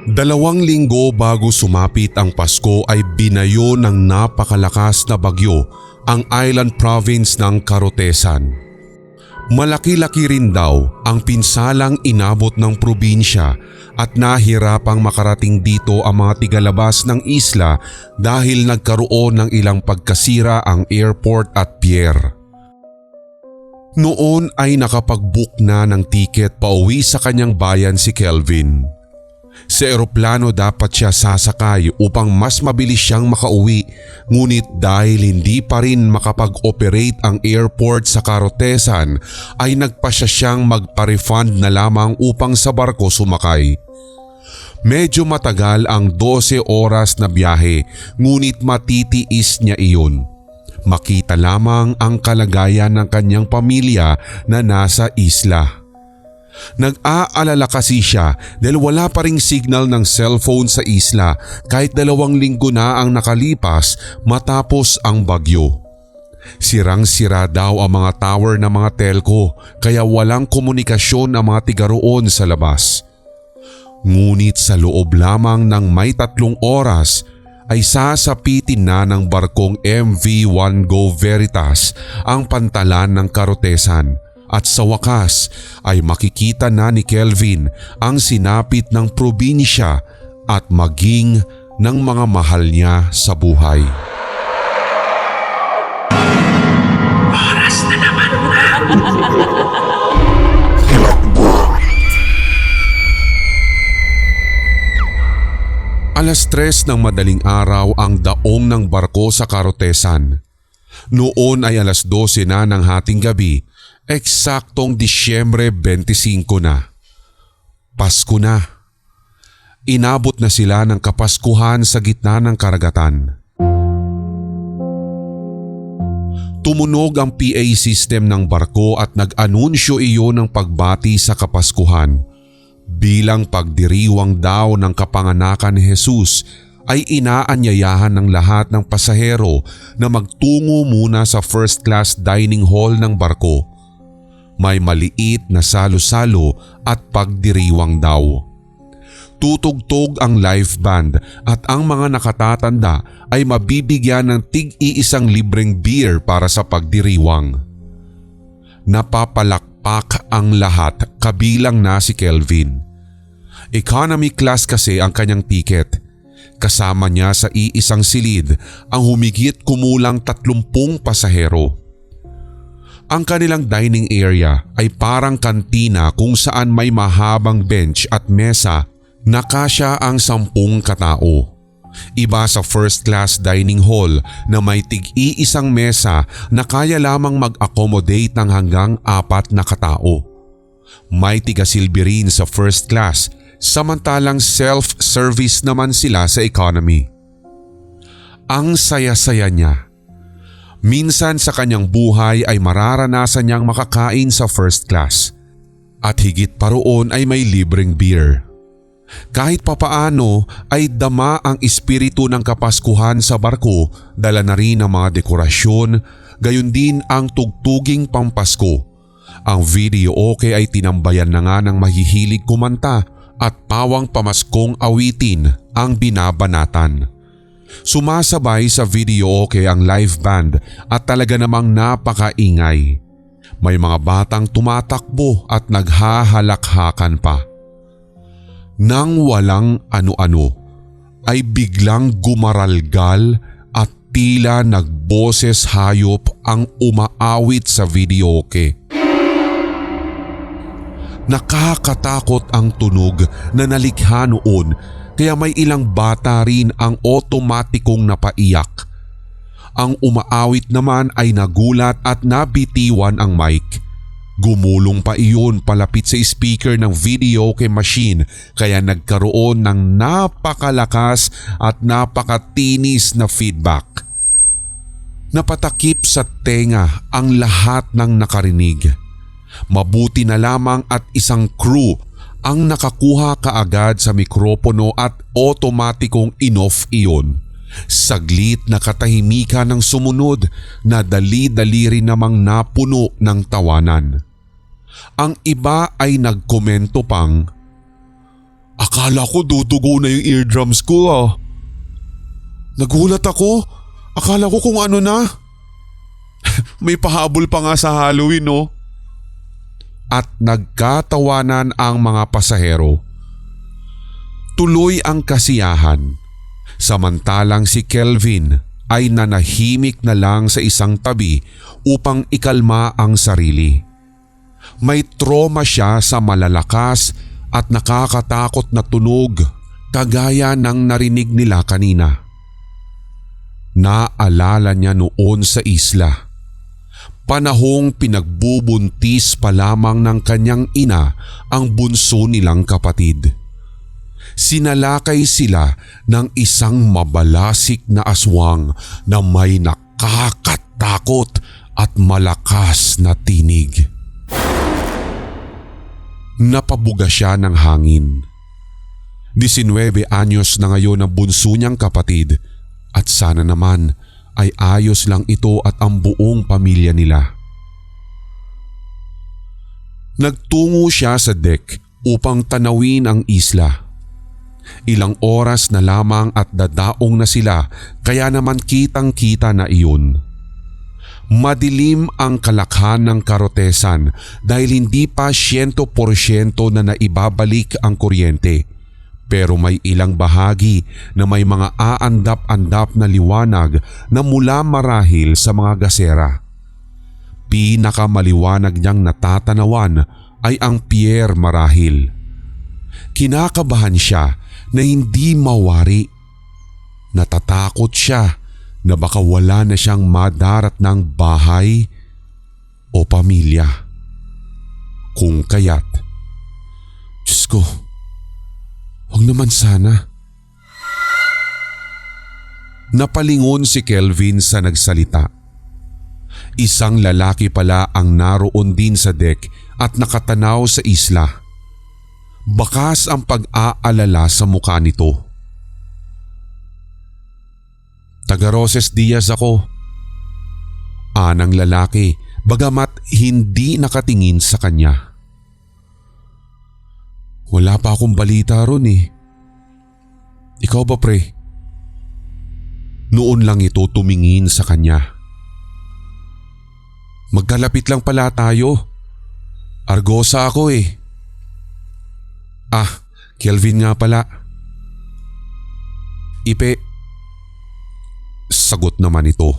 2 linggo bago sumapit ang Pasko ay binayo ng napakalakas na bagyo ang island province ng Carotesan. Malaki-laki rin daw ang pinsalang inabot ng probinsya at nahirapang makarating dito ang mga tigalabas ng isla dahil nagkaroon ng ilang pagkasira ang airport at pier. Noon ay nakapag-book na ng tiket pauwi sa kanyang bayan si Kelvin. Sa eroplano dapat siya sasakay upang mas mabilis siyang makauwi, ngunit dahil hindi pa rin makapag-operate ang airport sa Carotesan ay nagpasya siyang magpa-refund na lamang upang sa barko sumakay. Medyo matagal ang 12 oras na biyahe, ngunit matitiis niya iyon. Makita lamang ang kalagayan ng kanyang pamilya na nasa isla. Nag-aalala kasi siya dahil wala pa ring signal ng cellphone sa isla kahit 2 linggo na ang nakalipas matapos ang bagyo. Sirang-sira daw ang mga tower ng mga telco kaya walang komunikasyon ang mga tiga roon sa labas. Ngunit sa loob lamang ng may 3 oras ay sasapitin na ng barkong MV1 Go Veritas ang pantalan ng Carotesan. At sa wakas ay makikita na ni Kelvin ang sinapit ng probinsya at maging ng mga mahal niya sa buhay. Oras na naman na. Alas 3 ng madaling araw ang daong ng barko sa Carotesan. Noon ay alas 12 na ng hating gabi, eksaktong Disyembre 25 na. Pasko na. Inabot na sila ng Kapaskuhan sa gitna ng karagatan. Tumunog ang PA system ng barko at nag-anunsyo iyon ng pagbati sa Kapaskuhan. Bilang pagdiriwang daw ng kapanganakan ni Jesus ay inaanyayahan ng lahat ng pasahero na magtungo muna sa first class dining hall ng barko. May maliit na salo-salo at pagdiriwang daw. Tutugtog ang live band at ang mga nakatatanda ay mabibigyan ng tig-iisang libreng beer para sa pagdiriwang. Napapalakpak ang lahat kabilang na si Kelvin. Economy class kasi ang kanyang tiket. Kasama niya sa iisang silid ang humigit kumulang 30 pasahero. Ang kanilang dining area ay parang kantina kung saan may mahabang bench at mesa na kasya ang 10 katao. Iba sa first class dining hall na may tig-iisang mesa na kaya lamang mag-accommodate ng hanggang 4 na katao. May tigasilbi rin sa first class, samantalang self-service naman sila sa economy. Ang saya-saya niya. Minsan sa kanyang buhay ay mararanasan niyang makakain sa first class. At higit pa roon ay may libreng beer. Kahit papaano ay dama ang espiritu ng Kapaskuhan sa barko, dala na rin ang mga dekorasyon, gayon din ang tugtuging pampasko. Ang video okay ay tinambayan na nga ng mahihilig kumanta at pawang pamaskong awitin ang binabanatan. Sumasabay sa video okay ang live band at talaga namang napakaingay. May mga batang tumatakbo at naghahalakhakan pa. Nang walang ano-ano ay biglang gumaralgal at tila nagboses hayop ang umaawit sa video okay. Nakakatakot ang tunog na nalikha noon kaya may ilang bata rin ang otomatikong napaiyak. Ang umaawit naman ay nagulat at nabitiwan ang mic. Gumulong pa iyon palapit sa speaker ng video kay machine kaya nagkaroon ng napakalakas at napakatinis na feedback. Napatakip sa tenga ang lahat ng nakarinig. Mabuti na lamang at isang crew ang nakakuha kaagad sa mikropono at otomatikong in-off iyon. Saglit na katahimikan ng sumunod na dali-dali rin namang napuno ng tawanan. Ang iba ay nagkomento pang, Akala ko dudugo na yung eardrums ko ah. Nagulat ako. Akala ko kung ano na. May pahabol pa nga sa Halloween no. At nagkatawanan ang mga pasahero. Tuloy ang kasiyahan. Samantalang si Kelvin ay nanahimik na lang sa isang tabi upang ikalma ang sarili. May trauma siya sa malalakas at nakakatakot na tunog kagaya ng narinig nila kanina. Naalala niya noon sa isla. Panahong pinagbubuntis pa lamang ng kanyang ina ang bunso nilang kapatid. Sinalakay sila ng isang mabalasik na aswang na may nakakatakot at malakas na tinig. Napabuga siya ng hangin. 19 anyos na ngayon ang bunso niyang kapatid at sana naman ay ayos lang ito at ang buong pamilya nila. Nagtungo siya sa deck upang tanawin ang isla. Ilang oras na lamang at dadaong na sila kaya naman kitang-kita na iyon. Madilim ang kalakhan ng karotesan dahil hindi pa 100% na naibabalik ang kuryente. Pero may ilang bahagi na may mga aandap-andap na liwanag na mula marahil sa mga gasera. Pinakamaliwanag niyang natatanawan ay ang pier marahil. Kinakabahan siya na hindi mawari. Natatakot siya na baka wala na siyang madarat ng bahay o pamilya. Kung kaya't, Diyos ko, huwag naman sana. Napalingon si Kelvin sa nagsalita. Isang lalaki pala ang naroon din sa deck at nakatanaw sa isla. Bakas ang pag-aalala sa mukha nito. Taga Roses Diaz ako. Anang lalaki bagamat hindi nakatingin sa kanya. Wala pa akong balita ron eh. Ikaw ba pre? Noon lang ito tumingin sa kanya. Magkalapit lang pala tayo. Argosa ako eh. Kelvin nga pala. Ipe. Sagot naman ito.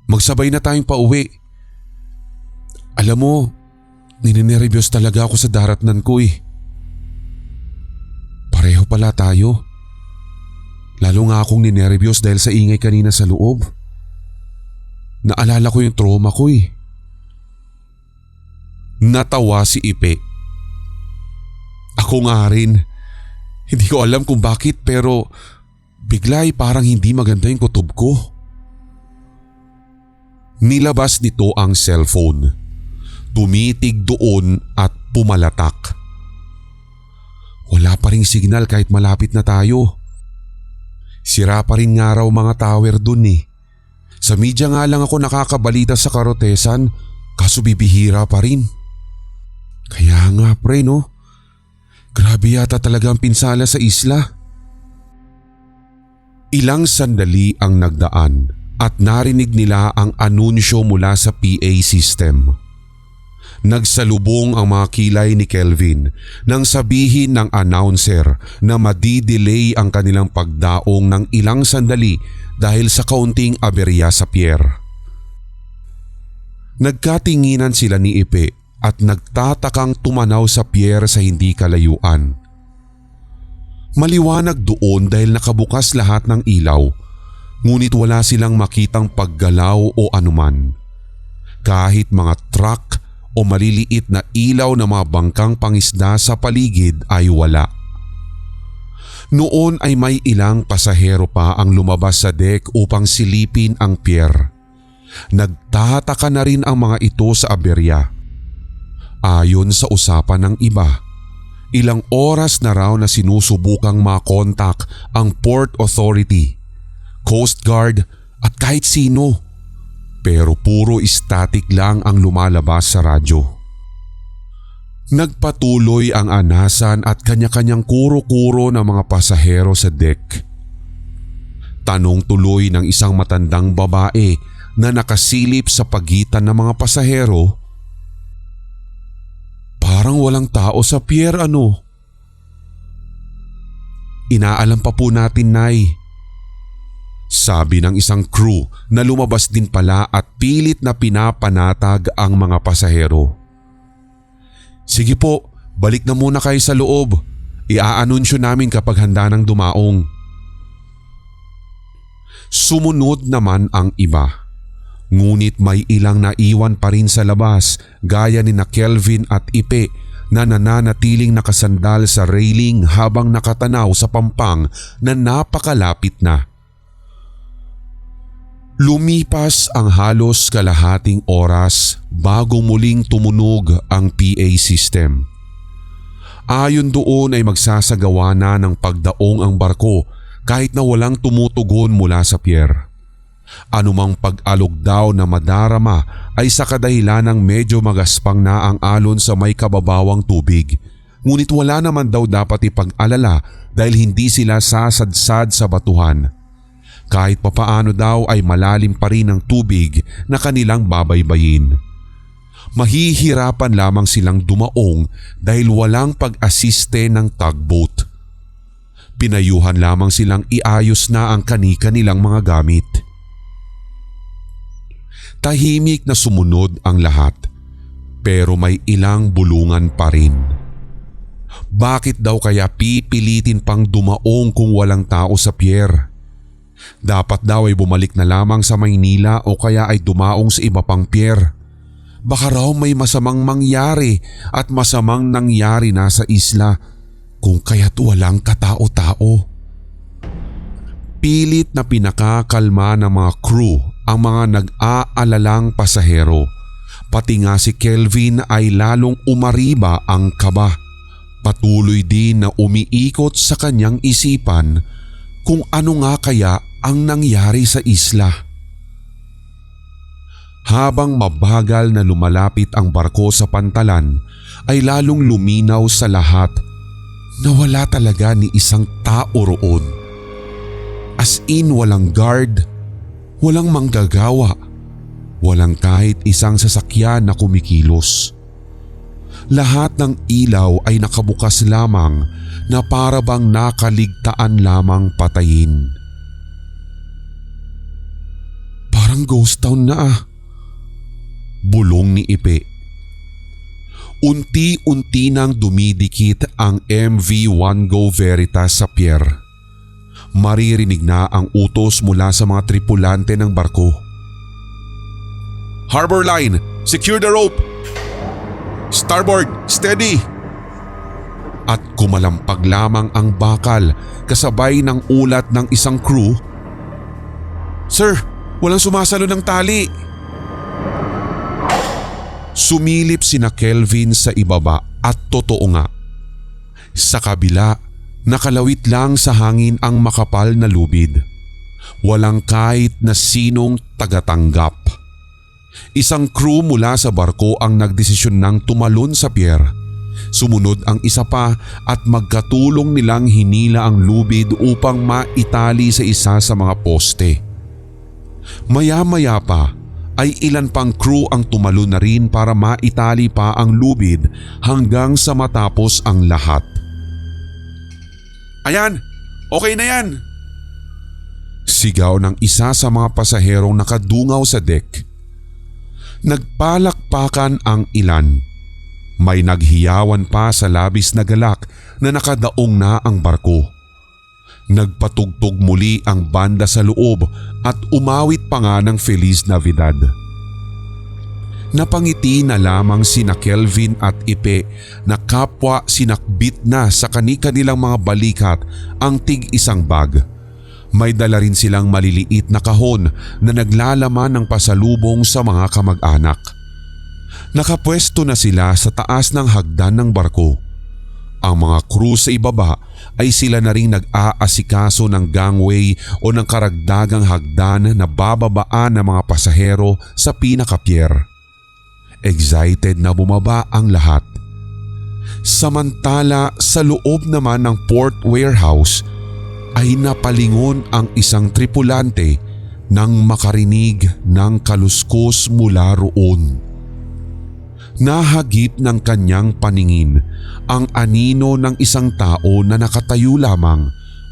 Magsabay na tayong pauwi. Alam mo, ninenervyos talaga ako sa daratnan ko eh. Pareho pala tayo. Lalo nga akong ninervyos dahil sa ingay kanina sa loob. Naalala ko yung trauma ko eh. Natawa si Ipe. Ako nga rin. Hindi ko alam kung bakit pero bigla ay parang hindi maganda yung kutob ko. Nilabas nito ang cellphone. Tumitig doon at pumalatak. Wala pa ring signal kahit malapit na tayo. Sira pa rin nga raw mga tower dun eh. Sa media nga lang ako nakakabalita sa karotesan kaso bibihira pa rin. Kaya nga pre no, grabe yata talaga ang pinsala sa isla. Ilang sandali ang nagdaan at narinig nila ang anunsyo mula sa PA system. Nagsalubong ang mga kilay ni Kelvin nang sabihin ng announcer na madidelay ang kanilang pagdaong ng ilang sandali dahil sa kaunting aberya sa pier. Nagkatinginan sila ni Ipe at nagtatakang tumanaw sa pier sa hindi kalayuan. Maliwanag doon dahil nakabukas lahat ng ilaw, ngunit wala silang makitang paggalaw o anuman. Kahit mga truck o maliliit na ilaw na mga bangkang pangisda sa paligid ay wala. Noon ay may ilang pasahero pa ang lumabas sa deck upang silipin ang pier. Nagtataka na rin ang mga ito sa aberya. Ayon sa usapan ng iba, ilang oras na raw na sinusubukang makontak ang Port Authority, Coast Guard at kahit sino. Pero puro static lang ang lumalabas sa radyo. Nagpatuloy ang anasan at kanya-kanyang kuro-kuro ng mga pasahero sa deck. Tanong tuloy ng isang matandang babae na nakasilip sa pagitan ng mga pasahero. Parang walang tao sa pier ano? Inaalam pa po natin, Nay. Sabi ng isang crew na lumabas din pala at pilit na pinapanatag ang mga pasahero. Sige po, balik na muna kayo sa loob. Iaanunsyo namin kapag handa ng dumaong. Sumunod naman ang iba. Ngunit may ilang naiwan pa rin sa labas gaya ni na Kelvin at Ipe na nananatiling nakasandal sa railing habang nakatanaw sa pampang na napakalapit na. Lumipas ang halos kalahating oras bago muling tumunog ang PA system. Ayon doon ay magsasagawa na ng pagdaong ang barko kahit na walang tumutugon mula sa pier. Anumang pag-alog daw na madarama ay sa kadahilanang medyo magaspang na ang alon sa may kababawang tubig. Ngunit wala naman daw dapat ipag-alala dahil hindi sila sasadsad sa batuhan. Kahit papaano daw ay malalim pa rin ang tubig na kanilang babaybayin. Mahihirapan lamang silang dumaong dahil walang pag-asiste ng tugboat. Pinayuhan lamang silang iayos na ang kani-kanilang mga gamit. Tahimik na sumunod ang lahat, pero may ilang bulungan pa rin. Bakit daw kaya pipilitin pang dumaong kung walang tao sa pier? Dapat daw ay bumalik na lamang sa Maynila o kaya ay dumaong sa iba pang pier. Baka raw may masamang mangyari at masamang nangyari na sa isla kung kaya't walang katao-tao. Pilit na pinakakalma ng mga crew ang mga nag-aalalang pasahero. Pati nga si Kelvin ay lalong umariba ang kaba. Patuloy din na umiikot sa kanyang isipan kung ano nga kaya ang nangyari sa isla. Habang mabagal na lumalapit ang barko sa pantalan ay lalong luminaw sa lahat na wala talaga ni isang tao roon. As in walang guard, walang manggagawa, walang kahit isang sasakyan na kumikilos. Lahat ng ilaw ay nakabukas lamang na para bang nakaligtaan lamang patayin. Parang ghost town na ah. Bulong ni Ipe. Unti-unti nang dumidikit ang MV1 Go Veritas sa pier. Maririnig na ang utos mula sa mga tripulante ng barko. Harbor line, secure the rope! Starboard, steady! At kumalampag lamang ang bakal kasabay ng ulat ng isang crew. Sir, walang sumasalo ng tali! Sumilip sina Kelvin sa ibaba at totoo nga. Sa kabila, nakalawit lang sa hangin ang makapal na lubid. Walang kahit na sinong tagatanggap. Isang crew mula sa barko ang nagdesisyon ng tumalon sa pier. Sumunod ang isa pa at magkatulong nilang hinila ang lubid upang maitali sa isa sa mga poste. Maya-maya pa ay ilan pang crew ang tumalon na rin para maitali pa ang lubid hanggang sa matapos ang lahat. Ayan! Okay na yan! Sigaw ng isa sa mga pasaherong nakadungaw sa deck. Nagpalakpakan ang ilan. May naghiyawan pa sa labis na galak na nakadaong na ang barko. Nagpatugtog muli ang banda sa loob at umawit pa nga ng Feliz Navidad. Napangiti na lamang sina Kelvin at Ipe na kapwa sinakbit na sa kani-kanilang mga balikat ang tig-isang bag. May dala rin silang maliliit na kahon na naglalaman ng pasalubong sa mga kamag-anak. Nakapwesto na sila sa taas ng hagdan ng barko. Ang mga crew sa ibaba ay sila na rin nag-aasikaso ng gangway o ng karagdagang hagdan na bababaan ng mga pasahero sa pinaka-pier. Excited na bumaba ang lahat. Samantala sa loob naman ng port warehouse ay napalingon ang isang tripulante nang makarinig ng kaluskos mula roon. Nahagip ng kanyang paningin ang anino ng isang tao na nakatayo lamang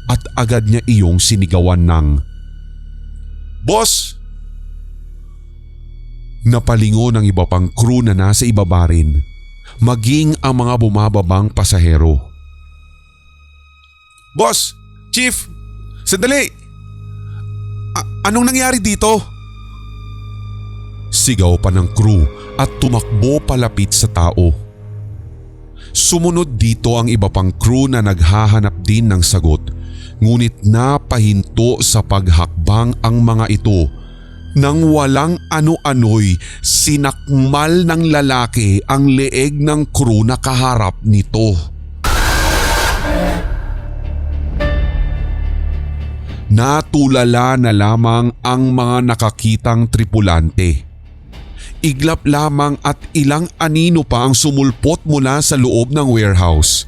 at agad niya iyong sinigawan ng, "Boss!" Napalingon ang iba pang crew na nasa ibaba rin, maging ang mga bumababang pasahero. "Boss! Chief! Sandali! Anong nangyari dito?" Sigaw pa ng crew at tumakbo palapit sa tao. Sumunod dito ang iba pang crew na naghahanap din ng sagot, ngunit napahinto sa paghakbang ang mga ito nang walang ano-ano'y sinakmal ng lalaki ang leeg ng crew na kaharap nito. Natulala na lamang ang mga nakakitang tripulante. Iglap lamang at ilang anino pa ang sumulpot mula sa loob ng warehouse.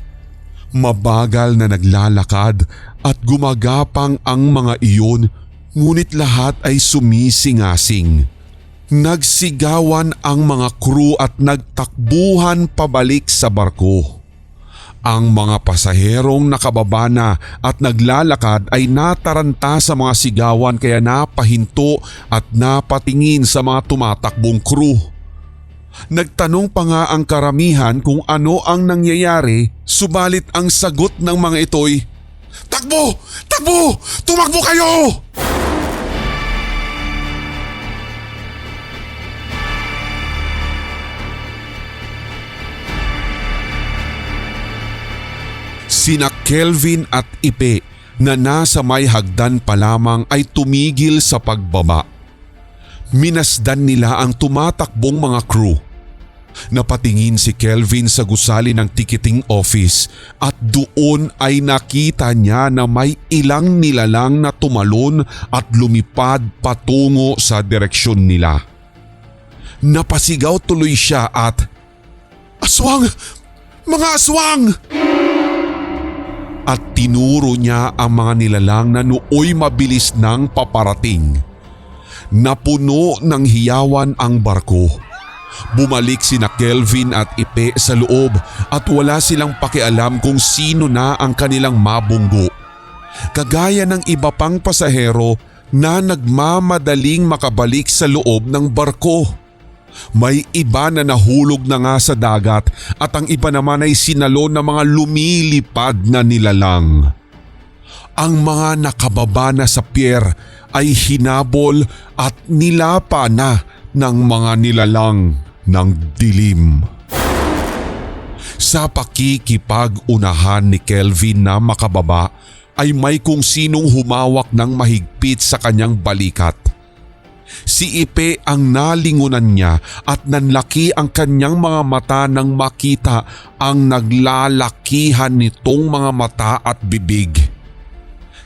Mabagal na naglalakad at gumagapang ang mga iyon, ngunit lahat ay sumisingasing. Nagsigawan ang mga crew at nagtakbuhan pabalik sa barko. Ang mga pasaherong nakababa na at naglalakad ay nataranta sa mga sigawan kaya napahinto at napatingin sa mga tumatakbong crew. Nagtanong pa nga ang karamihan kung ano ang nangyayari, subalit ang sagot ng mga ito'y, "Takbo! Takbo! Tumakbo kayo!" Sina Kelvin at Ipe na nasa may hagdan pa lamang ay tumigil sa pagbaba. Minasdan nila ang tumatakbong mga crew. Napatingin si Kelvin sa gusali ng ticketing office at doon ay nakita niya na may ilang nilalang na tumalon at lumipad patungo sa direksyon nila. Napasigaw tuloy siya at, "Aswang! Mga aswang!" At tinuro niya ang mga nilalang na nooy mabilis nang paparating. Napuno ng hiyawan ang barko. Bumalik sina Kelvin at Ipe sa loob at wala silang pakialam kung sino na ang kanilang mabunggo. Kagaya ng iba pang pasahero na nagmamadaling makabalik sa loob ng barko. May iba na nahulog na nga sa dagat at ang iba naman ay sinalo ng mga lumilipad na nilalang. Ang mga nakababa na sa pier ay hinabol at nilapa na ng mga nilalang ng dilim. Sa pakikipag-unahan ni Kelvin na makababa ay may kung sinong humawak ng mahigpit sa kanyang balikat. Si Ipe ang nalingunan niya at nanlaki ang kanyang mga mata nang makita ang naglalakihan nitong mga mata at bibig.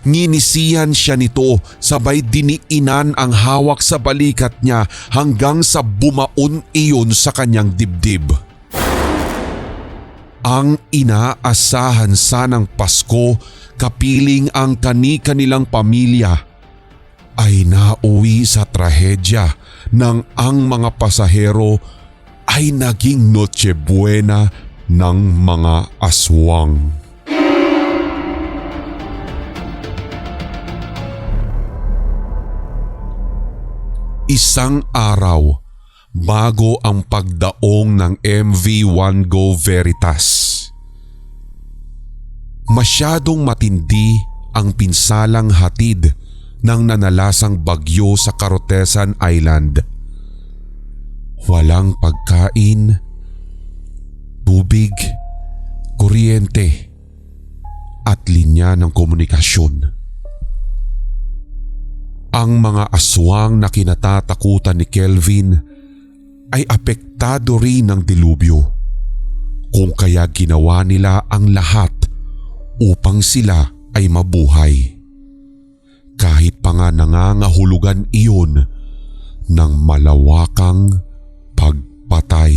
Nginisihan siya nito sabay diniinan ang hawak sa balikat niya hanggang sa bumaon iyon sa kanyang dibdib. Ang inaasahan sanang Pasko kapiling ang kani-kanilang pamilya ay nauwi sa trahedya nang ang mga pasahero ay naging Noche Buena ng mga aswang. Isang araw bago ang pagdaong ng MV1 Go Veritas. Masyadong matindi ang pinsalang hatid ng nanalasang bagyo sa Carotesan Island. Walang pagkain, tubig, kuryente at linya ng komunikasyon. Ang mga aswang na kinatatakutan ni Kelvin ay apektado rin ng dilubyo, kung kaya ginawa nila ang lahat upang sila ay mabuhay. Kahit pa nga nangangahulugan iyon ng malawakang pagpatay.